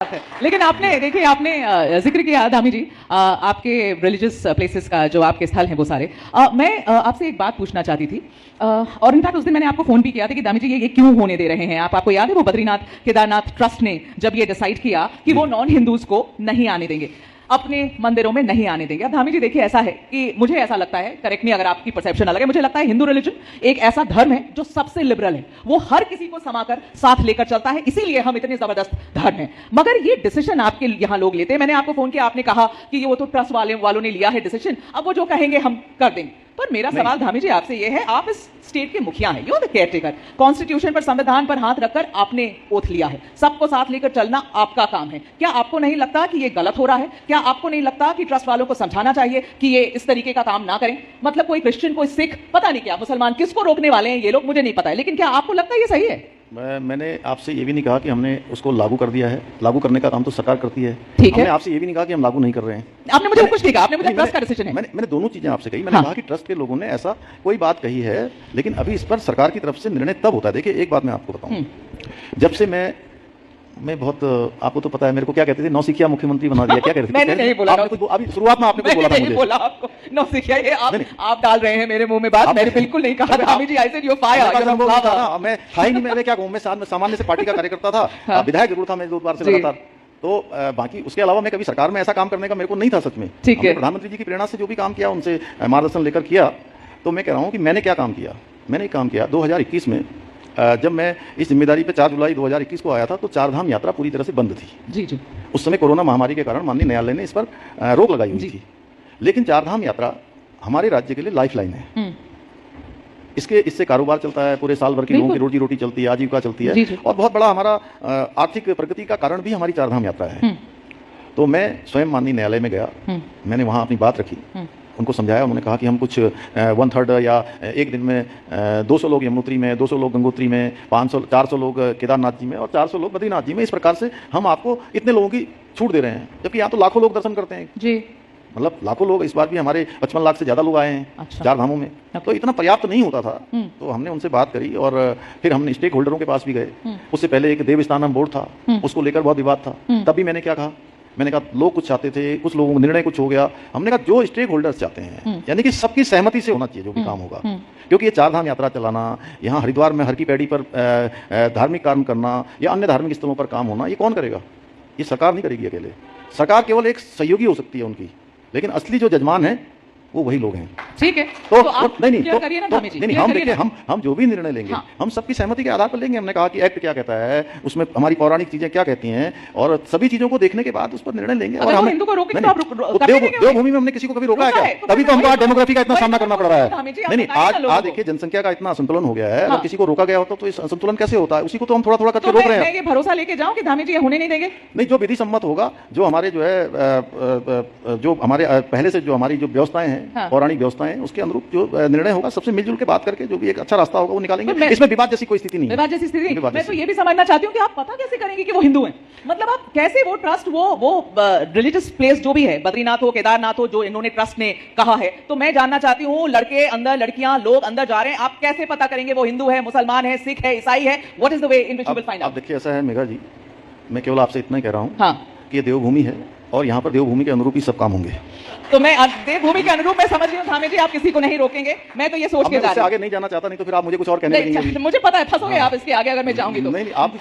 है। लेकिन आपने देखिए आपने जिक्र किया धामी जी आपके रिलीजियस प्लेसेस का जो आपके स्थल हैं वो सारे मैं आपसे एक बात पूछना चाहती थी और इनफैक्ट उस दिन मैंने आपको फोन भी किया था कि दामी जी ये क्यों होने दे रहे हैं आपको याद है वो बद्रीनाथ केदारनाथ ट्रस्ट ने जब ये डिसाइड किया कि वो नॉन हिंदूज को नहीं आने देंगे अपने मंदिरों में नहीं आने देंगे। अब धामी जी देखिए ऐसा है कि मुझे ऐसा लगता है, करेक्ट मी अगर आपकी परसेप्शन अलग है, मुझे लगता है हिंदू रिलीजन एक ऐसा धर्म है जो सबसे लिबरल है, वो हर किसी को समाकर साथ लेकर चलता है, इसीलिए हम इतने जबरदस्त धर्म हैं। मगर ये डिसीजन आपके यहाँ लोग लेते हैं, मैंने आपको फोन किया, आपने कहा कि वो तो ट्रस्ट वालों ने लिया है डिसीजन, अब वो जो कहेंगे हम कर देंगे। पर मेरा सवाल धामी जी आपसे ये है, आप इस स्टेट के मुखिया हैं, you are the caretaker, constitution पर संविधान पर हाथ रखकर आपने ओथ लिया है, सबको साथ लेकर चलना आपका काम है। क्या आपको नहीं लगता कि ये गलत हो रहा है? क्या आपको नहीं लगता कि ट्रस्ट वालों को समझाना चाहिए कि ये इस तरीके का काम ना करें? मतलब कोई क्रिश्चियन, कोई सिख, पता नहीं क्या मुसलमान, किसको रोकने वाले हैं ये लोग, मुझे नहीं पता है, लेकिन क्या आपको लगता है ये सही है? मैंने आपसे ये भी नहीं कहा कि हमने उसको लागू कर दिया है, लागू करने का काम तो सरकार करती है। ठीक है, हमने आपसे ये भी नहीं कहा कि हम लागू नहीं कर रहे हैं। आपने मुझे कुछ नहीं कहा, आपने मुझे ट्रस्ट का डिसीजन है। मैंने दोनों चीजें आपसे कही। मैंने कहा कि ट्रस्ट के लोगों ने ऐसा कोई बात कही है, लेकिन अभी इस पर सरकार की तरफ से निर्णय तब होता है। देखिए एक बात मैं आपको बताऊं, जब से मैं बहुत, आपको तो पता है मेरे को क्या कहते थे, नौसिखिया मुख्यमंत्री बना दिया, क्या कहते थे? मैंने नहीं बोला, अभी शुरुआत में आपने कुछ बोला था मुझे। बोला आपको नौसिखिया, ये आप डाल रहे हैं मेरे मुंह में बात, मैंने बिल्कुल नहीं कहा। धामी जी आई सेड यू फायर, मैं था ही नहीं, मैं क्या कहूं, मैं सामान्य से पार्टी का कार्यकर्ता था, विधायक जरूर था, मैं 2 बार से लगातार, तो बाकी उसके अलावा मैं कभी सरकार में ऐसा काम करने का मेरे को नहीं था सच में। ठीक है, प्रधानमंत्री जी की प्रेरणा से जो भी काम किया, उनसे मार्गदर्शन लेकर किया, तो मैं कह रहा हूं कि मैंने क्या काम किया। मैंने एक काम किया 2021 में, जब मैं इस जिम्मेदारी पे 4 जुलाई 2021 को आया था, तो 4 धाम यात्रा पूरी तरह से बंद थी। जी जी। उस समय कोरोना महामारी के कारण माननीय न्यायालय ने इस पर रोक लगाई हुई थी, लेकिन 4 धाम यात्रा हमारे राज्य के लिए लाइफ लाइन है। इससे कारोबार चलता है, पूरे साल भर की लोगों की रोजी रोटी चलती है, आजीविका चलती है, और बहुत बड़ा हमारा आर्थिक प्रगति का कारण भी हमारी 4 धाम यात्रा है। तो मैं स्वयं माननीय न्यायालय में गया, मैंने वहाँ अपनी बात रखी, उनको समझाया। उन्होंने कहा कि हम कुछ 1/3 या एक दिन में 200 लोग यमुनोत्री में, 200 लोग गंगोत्री में, 400 लोग केदारनाथ जी में और 400 लोग बद्रीनाथ जी में, इस प्रकार से हम आपको इतने लोगों की छूट दे रहे हैं, जबकि यहाँ तो लाखों लोग दर्शन करते हैं जी, मतलब लाखों लोग। इस बार भी हमारे 55 लाख से ज्यादा लोग आए हैं। अच्छा। 4 धामों में, तो इतना पर्याप्त नहीं होता था। तो हमने उनसे बात करी और फिर हमने स्टेक होल्डरों के पास भी गए। उससे पहले एक देवस्थानम बोर्ड था, उसको लेकर बहुत विवाद था। तब भी मैंने क्या कहा, मैंने कहा लोग कुछ चाहते थे, कुछ लोगों को निर्णय कुछ हो गया। हमने कहा जो स्टेक होल्डर्स चाहते हैं, यानी कि सबकी सहमति से होना चाहिए जो भी काम होगा, क्योंकि ये 4 धाम यात्रा चलाना, यहाँ हरिद्वार में हर की पैड़ी पर धार्मिक काम करना या अन्य धार्मिक स्थलों पर काम होना, ये कौन करेगा? ये सरकार नहीं करेगी अकेले। सरकार केवल एक सहयोगी हो सकती है उनकी, लेकिन असली जो जजमान है वो वही लोग हैं। ठीक है, तो आप नहीं हम देखिए, हम जो भी निर्णय लेंगे, हम सबकी सहमति के आधार पर लेंगे। हमने कहा कि एक्ट क्या कहता है, उसमें हमारी पौराणिक चीजें क्या कहती हैं, और सभी चीजों को देखने के बाद उस पर निर्णय लेंगे। और हम देवभूमि में हमने किसी को कभी रोका है क्या? तभी तो हमको डेमोग्राफी का इतना सामना करना पड़ रहा है। नहीं, आज देखिए जनसंख्या का इतना असंतुलन हो गया है, अगर किसी को रोका गया होता तो इस असंतुलन कैसे होता है? उसी को तो हम थोड़ा थोड़ा करके रोक रहे हैं। ये भरोसा लेके जाओ कि धामी जी होने नहीं देंगे। नहीं, जो विधि सम्मत होगा, जो हमारे जो है, जो हमारे पहले से जो हमारी जो व्यवस्थाएं हैं, पौराणिक व्यवस्थाएं, उसके अनुरूप जो निर्णय होगा, सबसे मिलजुल के बात करके जो भी एक अच्छा रास्ता होगा वो निकालेंगे। इसमें विवाद जैसी कोई स्थिति नहीं है। विवाद जैसी स्थिति मैं तो ये भी समझना चाहती हूँ कि आप पता कैसे करेंगे कि वो हिंदू हैं? मतलब आप कैसे वो ट्रस्ट, वो रिलीजियस प्लेस जो भी है, बद्रीनाथ हो, केदारनाथ हो, जो इन्होंने ट्रस्ट ने कहा है, तो मैं जानना चाहती हूँ, लड़के अंदर, लड़कियां, लोग अंदर जा रहे हैं, आप कैसे पता करेंगे वो हिंदू है, मुसलमान है, सिख है, ईसाई है? What is the way in which you will find out? देखिए ऐसा है मेघा जी, मैं केवल आपसे इतना ही कह रहा हूँ कि ये देवभूमि है और यहाँ पर देवभूमि के अनुरूप ही सब काम होंगे। तो मैं देवभूमि के अनुरूप मैं समझ रही हूँ धामी जी, आप किसी को नहीं रोकेंगे। मैं तो ये सोच के जा रही हूँ, आगे नहीं जाना चाहता, नहीं तो फिर आप मुझे कुछ और कहने लगे। मुझे पता है फंसोगे आप इसके आगे अगर मैं जाऊंगी तो। नहीं, आप